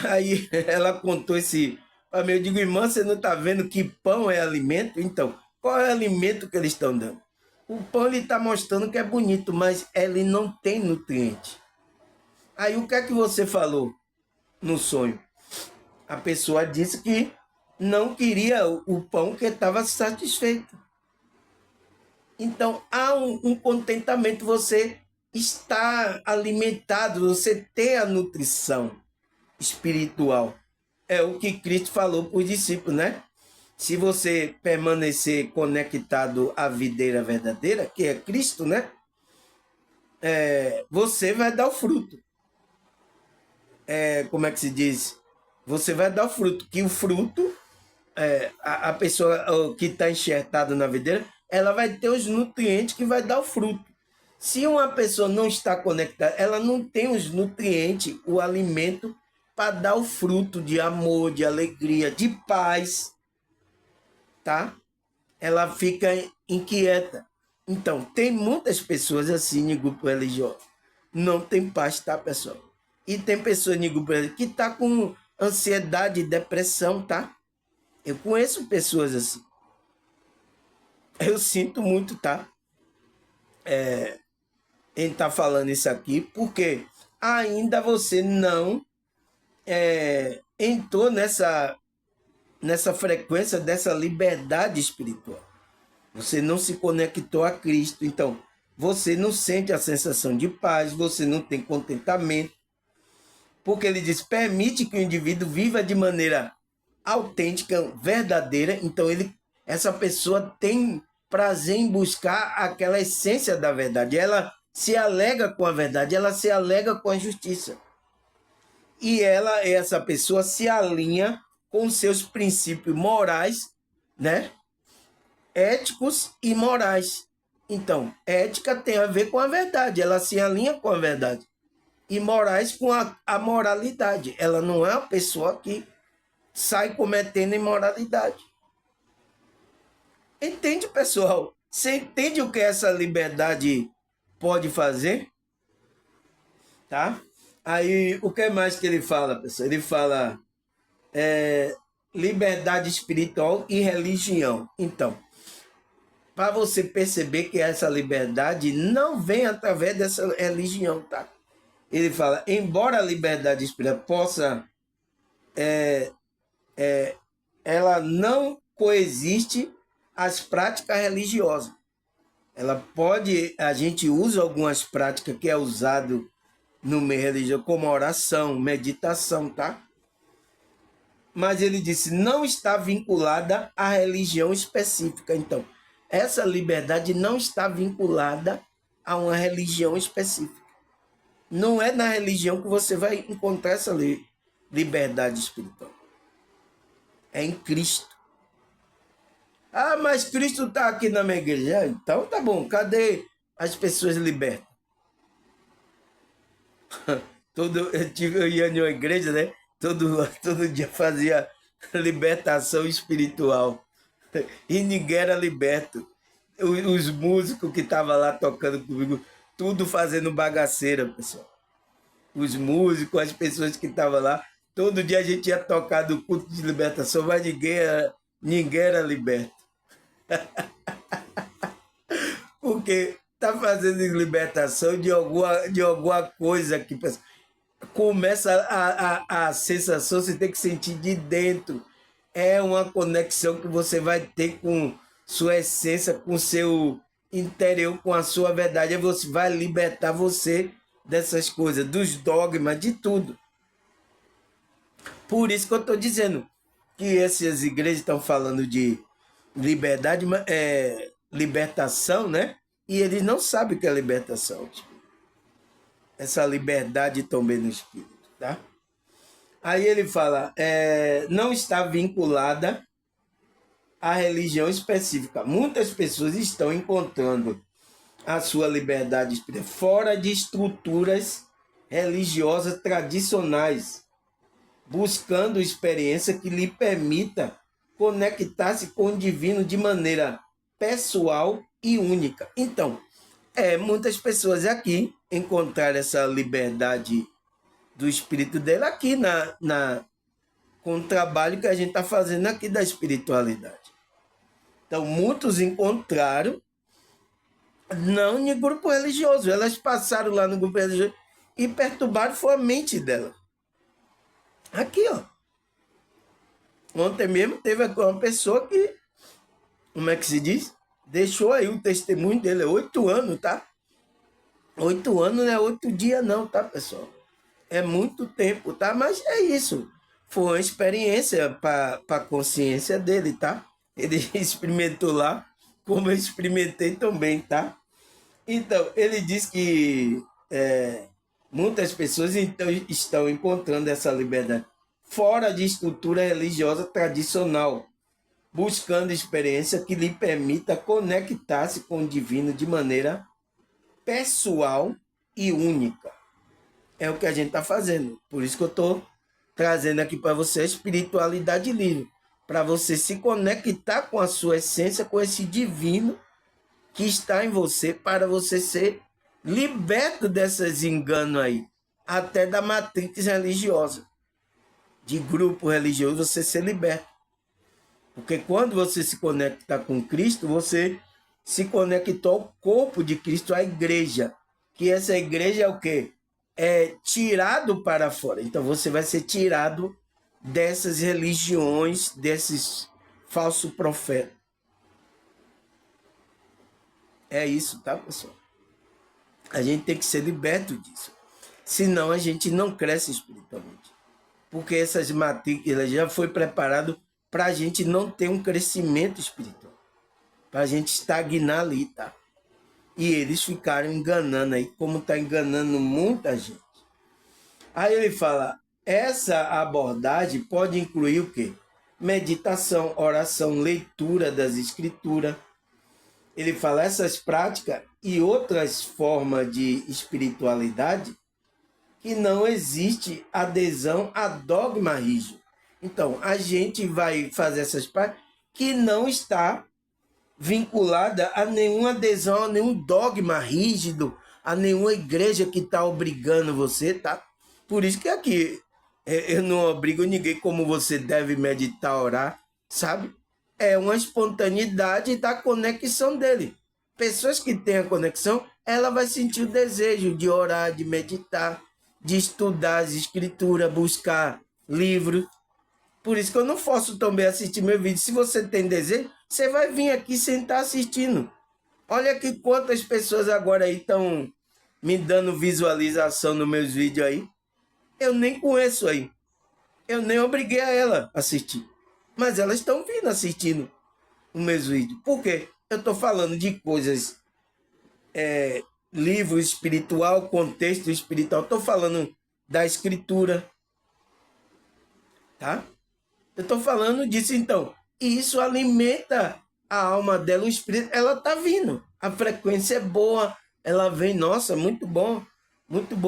Aí ela contou esse para mim. Eu digo, irmã, você não está vendo que pão é alimento? Então, qual é o alimento que eles estão dando? O pão ele está mostrando que é bonito, mas ele não tem nutriente. Aí o que é que você falou no sonho? A pessoa disse que não queria o pão, que estava satisfeito. Então há um contentamento, você está alimentado, você tem a nutrição espiritual. É o que Cristo falou para os discípulos, né? Se você permanecer conectado à videira verdadeira, que é Cristo, né? Você vai dar o fruto. Como é que se diz? Você vai dar o fruto, que o fruto, a pessoa que está enxertada na videira, ela vai ter os nutrientes que vai dar o fruto. Se uma pessoa não está conectada, ela não tem os nutrientes, o alimento para dar o fruto de amor, de alegria, de paz, tá? Ela fica inquieta. Então, tem muitas pessoas assim em grupo religioso. Não tem paz, tá, pessoal? E tem pessoas em grupo religioso que tá com ansiedade e depressão, tá? Eu conheço pessoas assim. Eu sinto muito, tá? Em estar falando isso aqui, porque ainda você não entrou nessa frequência dessa liberdade espiritual. Você não se conectou a Cristo. Então, você não sente a sensação de paz, você não tem contentamento. Porque ele diz, permite que o indivíduo viva de maneira autêntica, verdadeira. Então, essa pessoa tem prazer em buscar aquela essência da verdade. Ela se alega com a verdade, ela se alega com a justiça. E essa pessoa se alinha com seus princípios morais, né? Éticos e morais. Então, ética tem a ver com a verdade, ela se alinha com a verdade. E morais com a moralidade. Ela não é uma pessoa que sai cometendo imoralidade. Entende, pessoal? Você entende o que essa liberdade pode fazer? Tá? Aí, o que mais que ele fala, pessoal? Ele fala liberdade espiritual e religião. Então, para você perceber que essa liberdade não vem através dessa religião, tá? Ele fala, embora a liberdade espiritual possa, ela não coexiste às práticas religiosas. Ela pode, a gente usa algumas práticas que é usado no meio religioso, como oração, meditação, tá? Mas ele disse, não está vinculada à religião específica. Então, essa liberdade não está vinculada a uma religião específica. Não é na religião que você vai encontrar essa liberdade espiritual. É em Cristo. Ah, mas Cristo está aqui na minha igreja. Então tá bom, cadê as pessoas libertas? Eu ia em uma igreja, né? Todo dia fazia libertação espiritual. E ninguém era liberto. Os músicos que estavam lá tocando comigo, tudo fazendo bagaceira, pessoal. Os músicos, as pessoas que estavam lá, todo dia a gente ia tocar do culto de libertação, mas ninguém era liberto. Porque tá fazendo libertação de alguma coisa que começa a sensação, você tem que sentir de dentro. É uma conexão que você vai ter com sua essência, com seu interior, com a sua verdade. Aí você vai libertar você dessas coisas, dos dogmas, de tudo. Por isso que eu estou dizendo que essas igrejas estão falando de liberdade, libertação, né? E eles não sabem o que é libertação. Tipo. Essa liberdade também no espírito, tá? Aí ele fala, não está vinculada à religião específica. Muitas pessoas estão encontrando a sua liberdade espiritual fora de estruturas religiosas tradicionais, buscando experiência que lhe permita conectar-se com o divino de maneira pessoal e única. Então, muitas pessoas aqui encontraram essa liberdade do espírito dela aqui com o trabalho que a gente está fazendo aqui da espiritualidade. Então, muitos encontraram, não em grupo religioso, elas passaram lá no grupo religioso e perturbaram foi a mente dela. Aqui, ó. Ontem mesmo teve uma pessoa que, como é que se diz? Deixou aí o testemunho dele, 8 anos, tá? 8 anos não é 8 dias não, tá, pessoal? É muito tempo, tá? Mas é isso. Foi uma experiência para a consciência dele, tá? Ele experimentou lá, como eu experimentei também, tá? Então, ele diz que muitas pessoas então, estão encontrando essa liberdade fora de estrutura religiosa tradicional, buscando experiência que lhe permita conectar-se com o divino de maneira pessoal e única. É o que a gente está fazendo. Por isso que eu estou trazendo aqui para você a espiritualidade livre, para você se conectar com a sua essência, com esse divino que está em você, para você ser liberto desses enganos aí, até da matriz religiosa, de grupo religioso, você ser liberto. Porque quando você se conecta com Cristo, você se conectou ao corpo de Cristo, à igreja. Que essa igreja é o quê? É tirado para fora. Então você vai ser tirado dessas religiões, desses falsos profetas. É isso, tá, pessoal? A gente tem que ser liberto disso. Senão a gente não cresce espiritualmente. Porque essas matrículas já foi preparado para a gente não ter um crescimento espiritual. Para a gente estagnar ali, tá? E eles ficaram enganando aí, como está enganando muita gente. Aí ele fala, essa abordagem pode incluir o quê? Meditação, oração, leitura das escrituras. Ele fala, essas práticas e outras formas de espiritualidade que não existe adesão a dogma rígido. Então, a gente vai fazer essas práticas que não está vinculada a nenhuma adesão, a nenhum dogma rígido, a nenhuma igreja que está obrigando você, tá? Por isso que aqui eu não obrigo ninguém como você deve meditar, orar, sabe? É uma espontaneidade da conexão dele. Pessoas que têm a conexão, ela vai sentir o desejo de orar, de meditar, de estudar as escrituras, buscar livros. Por isso que eu não posso também assistir meu vídeo. Se você tem desejo, você vai vir aqui sentar assistindo. Olha aqui quantas pessoas agora aí estão me dando visualização nos meus vídeos aí. Eu nem conheço aí. Eu nem obriguei a ela a assistir. Mas elas estão vindo assistindo os meus vídeos. Por quê? Eu estou falando de coisas, livro espiritual, contexto espiritual. Estou falando da escritura. Tá? Eu estou falando disso então. E isso alimenta a alma dela, o espírito. Ela está vindo. A frequência é boa. Ela vem, nossa, muito bom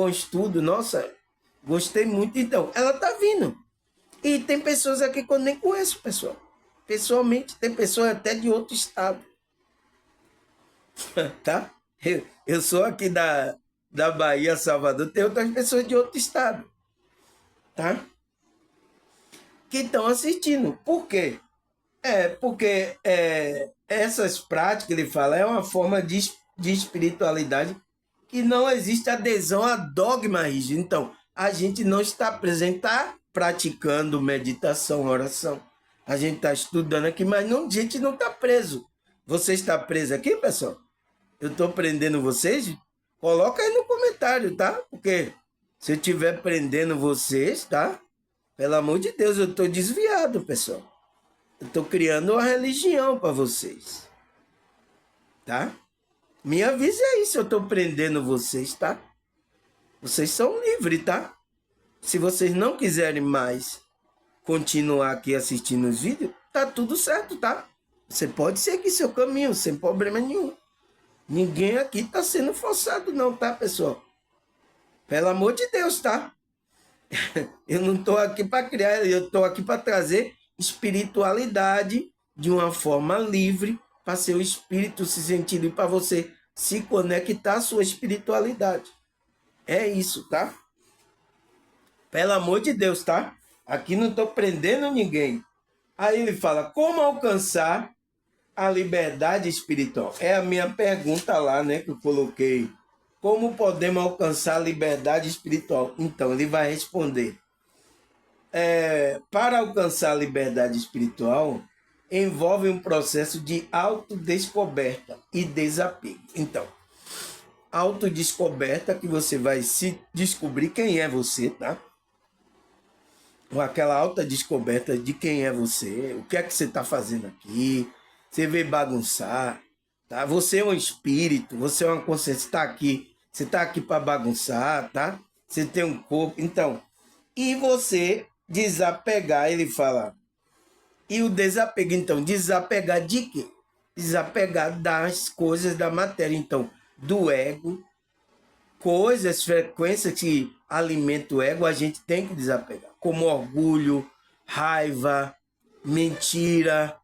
estudo. Nossa, gostei muito. Então, ela está vindo. E tem pessoas aqui que eu nem conheço, pessoal. Pessoalmente, tem pessoas até de outro estado. Tá? Eu sou aqui da Bahia, Salvador. Tem outras pessoas de outro estado. Tá? Que estão assistindo. Por quê? Porque essas práticas, ele fala, é uma forma de de espiritualidade que não existe adesão a dogma rígido. Então, a gente não está presente, está praticando meditação, oração. A gente está estudando aqui, mas não, a gente não está preso. Você está preso aqui, pessoal? Eu estou prendendo vocês? Coloca aí no comentário, tá? Porque se eu estiver prendendo vocês, tá? Pelo amor de Deus, eu estou desviado, pessoal. Eu estou criando uma religião para vocês. Tá? Me avise aí se eu estou prendendo vocês, tá? Vocês são livres, tá? Se vocês não quiserem mais continuar aqui assistindo os vídeos, tá tudo certo, tá? Você pode seguir seu caminho, sem problema nenhum. Ninguém aqui está sendo forçado não, tá, pessoal? Pelo amor de Deus, tá? Eu não estou aqui para criar, eu estou aqui para trazer espiritualidade de uma forma livre, para seu espírito se sentir livre, para você se conectar à sua espiritualidade. É isso, tá? Pelo amor de Deus, tá? Aqui não estou prendendo ninguém. Aí ele fala, como alcançar a liberdade espiritual? É a minha pergunta lá, né, que eu coloquei. Como podemos alcançar a liberdade espiritual? Então, ele vai responder. Para alcançar a liberdade espiritual, envolve um processo de autodescoberta e desapego. Então, autodescoberta que você vai se descobrir quem é você, tá? Ou aquela autodescoberta de quem é você, o que é que você está fazendo aqui, você veio bagunçar, tá? Você é um espírito, você é uma consciência, você está aqui para bagunçar, tá? Você tem um corpo, então, e você desapegar, ele fala, e o desapego, então, desapegar de quê? Desapegar das coisas da matéria, então, do ego, coisas, frequências que alimentam o ego, a gente tem que desapegar, como orgulho, raiva, mentira,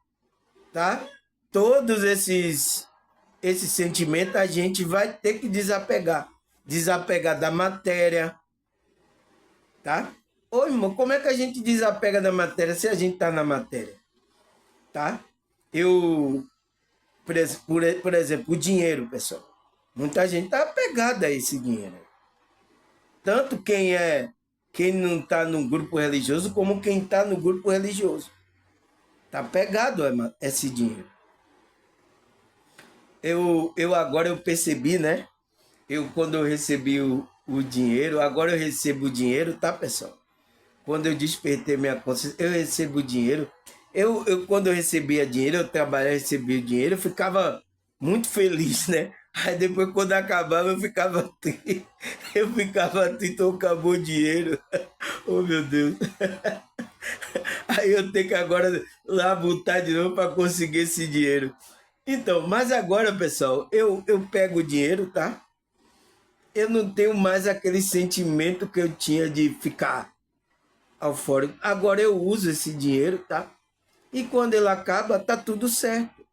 tá? Todos esses sentimentos a gente vai ter que desapegar. Desapegar da matéria, tá? Ô, irmão, como é que a gente desapega da matéria se a gente tá na matéria? Tá? Por exemplo, o dinheiro, pessoal. Muita gente tá apegada a esse dinheiro. Tanto quem não tá no grupo religioso, como quem tá no grupo religioso. Tá pegado a esse dinheiro. Agora eu percebi, né? Quando eu recebi o dinheiro, agora eu recebo o dinheiro, tá, pessoal? Quando eu despertei minha consciência, eu recebo o dinheiro. Quando eu recebia dinheiro, eu trabalhava, recebia o dinheiro, eu ficava muito feliz, né? Aí depois, quando acabava, eu ficava triste. Eu ficava triste, então acabou o dinheiro. Oh, meu Deus. Aí eu tenho que agora lá botar de novo para conseguir esse dinheiro. Então, mas agora, pessoal, eu pego o dinheiro, tá? Eu não tenho mais aquele sentimento que eu tinha de ficar eufórico. Agora eu uso esse dinheiro, tá? E quando ele acaba, tá tudo certo.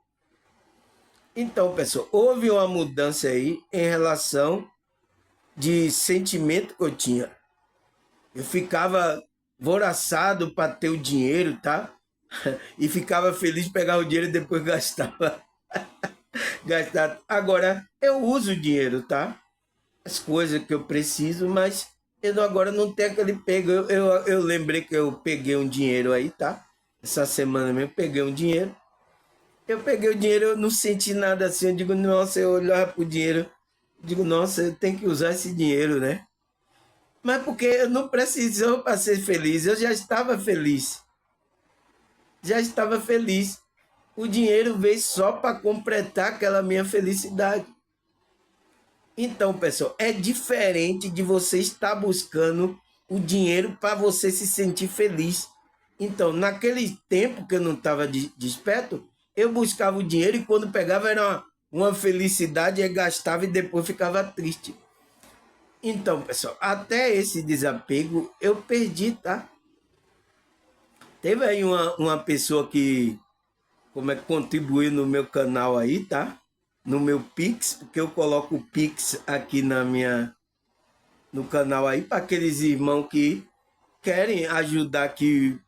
Então, pessoal, houve uma mudança aí em relação de sentimento que eu tinha. Eu ficava voraçado para ter o dinheiro, tá? E ficava feliz de pegar o dinheiro e depois gastava. Agora, eu uso o dinheiro, tá? As coisas que eu preciso, mas agora não tenho aquele pego. Eu lembrei que eu peguei um dinheiro aí, tá? Essa semana mesmo, peguei um dinheiro. Eu peguei o dinheiro, eu não senti nada assim. Eu digo, nossa, eu olhava pro dinheiro. Digo, nossa, eu tenho que usar esse dinheiro, né? Mas porque eu não precisava para ser feliz, eu já estava feliz. Já estava feliz. O dinheiro veio só para completar aquela minha felicidade. Então, pessoal, é diferente de você estar buscando o dinheiro para você se sentir feliz. Então, naquele tempo que eu não estava desperto, eu buscava o dinheiro e quando pegava era uma felicidade, eu gastava e depois ficava triste. Então, pessoal, até esse desapego eu perdi, tá? Teve aí uma pessoa que contribuiu no meu canal aí, tá? No meu Pix, porque eu coloco o Pix aqui no canal aí para aqueles irmãos que querem ajudar aqui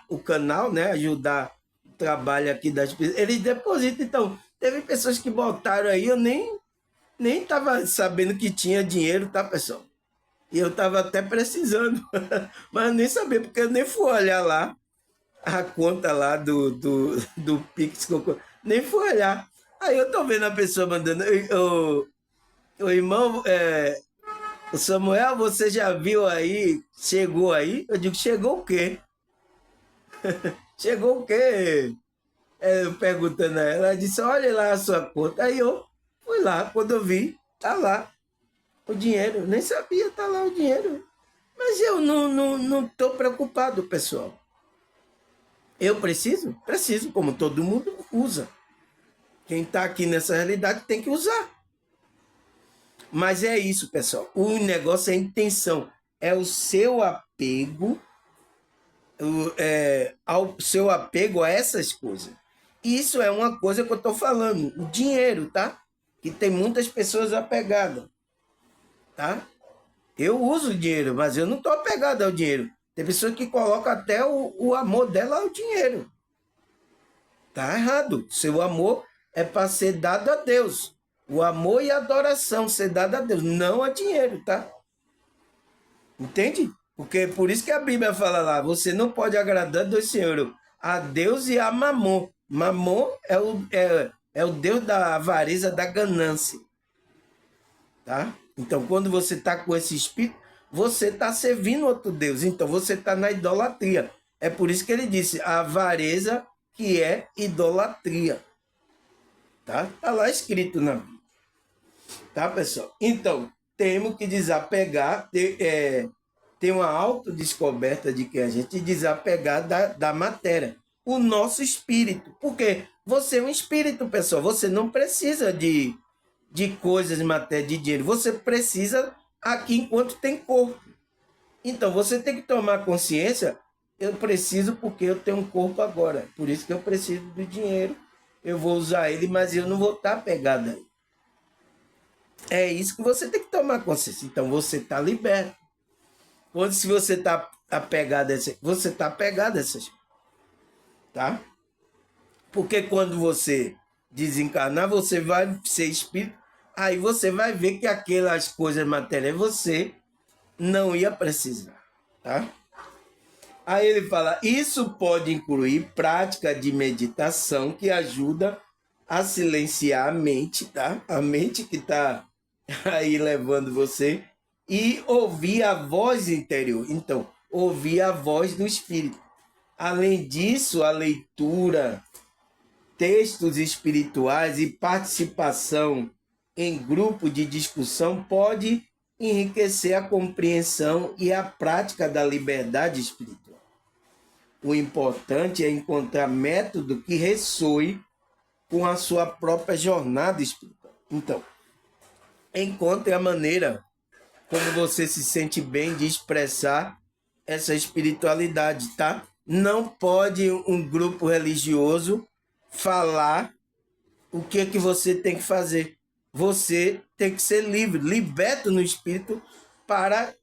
o canal, né? Ajudar o trabalho aqui das pessoas. Eles depositam, então, Teve pessoas que botaram aí, eu nem estava sabendo que tinha dinheiro, tá, pessoal? E eu estava até precisando, mas nem sabia, porque eu nem fui olhar lá a conta lá do Pix, nem fui olhar. Aí eu tô vendo a pessoa mandando, o irmão, o Samuel, você já viu aí, chegou aí? Eu digo, chegou o quê? Chegou o quê? Eu perguntando a ela, ela disse, olha lá a sua conta. Aí eu fui lá, quando eu vi, tá lá o dinheiro. Eu nem sabia, tá lá o dinheiro. Mas eu não tô preocupado, pessoal. Eu preciso? Preciso, como todo mundo usa. Quem está aqui nessa realidade tem que usar. Mas é isso, pessoal. O negócio é a intenção. É o seu apego, ao seu apego a essas coisas. Isso é uma coisa que eu estou falando. O dinheiro, tá? Que tem muitas pessoas apegadas, tá? Eu uso o dinheiro, mas eu não estou apegado ao dinheiro. Tem pessoas que colocam até o amor dela ao dinheiro. Tá errado. Seu amor é para ser dado a Deus. O amor e a adoração ser dado a Deus, não a dinheiro, tá? Entende? Porque por isso que a Bíblia fala lá, você não pode agradar dois senhores, a Deus e a Mamon. Mamon é o Deus da avareza, da ganância, tá? Então, quando você está com esse espírito, você está servindo outro Deus. Então, você está na idolatria. É por isso que ele disse, a avareza que é idolatria. Tá? Tá lá escrito na Bíblia. Tá, pessoal? Então, temos que desapegar, ter uma autodescoberta de que a gente desapegar da matéria. O nosso espírito. Porque você é um espírito, pessoal. Você não precisa de coisas, matéria, de dinheiro. Você precisa aqui enquanto tem corpo. Então, você tem que tomar consciência. Eu preciso porque eu tenho um corpo agora. Por isso que eu preciso do dinheiro. Eu vou usar ele, mas eu não vou estar apegado a ele. É isso que você tem que tomar consciência. Então, você está liberto. Quando se você está apegado a essa, você está apegado a essas, tá? Porque quando você desencarnar, você vai ser espírito, aí você vai ver que aquelas coisas materiais você não ia precisar, tá? Aí ele fala, isso pode incluir prática de meditação que ajuda a silenciar a mente, tá? A mente que está aí levando você e ouvir a voz interior. Então, ouvir a voz do espírito. Além disso, a leitura, textos espirituais e participação em grupo de discussão pode enriquecer a compreensão e a prática da liberdade espiritual. O importante é encontrar método que ressoe com a sua própria jornada espiritual. Então, encontre a maneira como você se sente bem de expressar essa espiritualidade, tá? Não pode um grupo religioso falar o que é que você tem que fazer. Você tem que ser livre, liberto no espírito para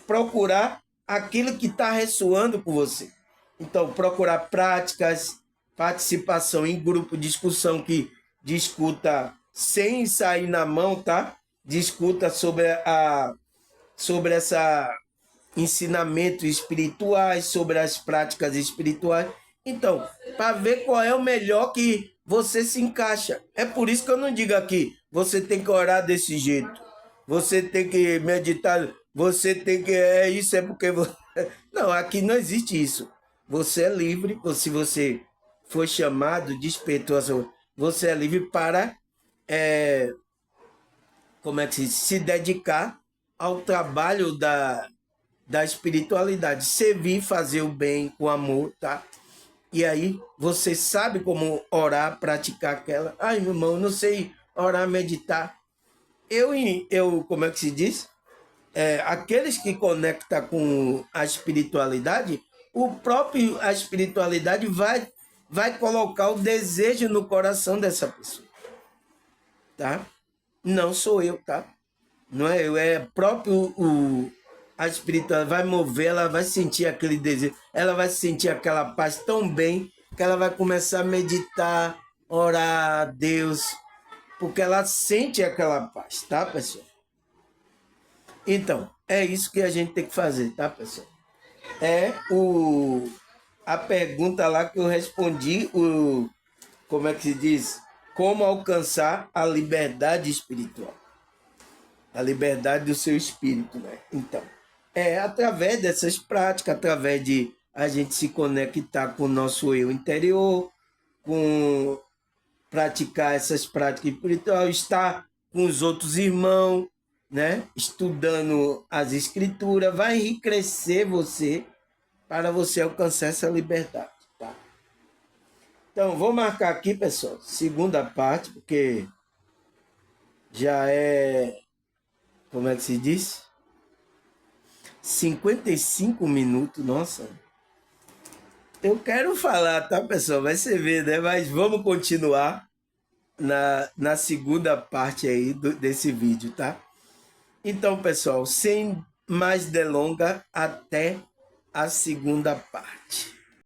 procurar aquilo que está ressoando com você. Então, procurar práticas, participação em grupo, discussão que discuta sem sair na mão, tá? Discuta sobre essa ensinamentos espirituais, sobre as práticas espirituais. Então, para ver qual é o melhor que você se encaixa. É por isso que eu não digo aqui, você tem que orar desse jeito, você tem que meditar, você tem que. É isso, é porque. Não, aqui não existe isso. Você é livre, se você foi chamado, despertou a sua. Você é livre para. Como é que se dedicar ao trabalho da espiritualidade, servir, fazer o bem com amor, tá? E aí você sabe como orar, praticar aquela. Ai, meu irmão, eu não sei orar, meditar. Eu como é que se diz? Aqueles que conectam com a espiritualidade, a espiritualidade vai colocar o desejo no coração dessa pessoa, tá? Não sou eu, tá? Não é eu, é próprio a espiritualidade vai mover, ela vai sentir aquele desejo, ela vai sentir aquela paz tão bem que ela vai começar a meditar, orar a Deus, porque ela sente aquela paz, tá, pessoal? Então, é isso que a gente tem que fazer, tá, pessoal? É a pergunta lá que eu respondi, como é que se diz? Como alcançar a liberdade espiritual. A liberdade do seu espírito, né? Então, é através dessas práticas, através de a gente se conectar com o nosso eu interior, com praticar essas práticas espirituais, estar com os outros irmãos, né? Estudando as escrituras, vai enriquecer você para você alcançar essa liberdade, tá? Então, vou marcar aqui, pessoal, segunda parte, porque já é, como é que se diz? 55 minutos, nossa. Eu quero falar, tá, pessoal? Vai ser ver, né? Mas vamos continuar na segunda parte aí desse vídeo, tá? Então, pessoal, sem mais delonga, até a segunda parte.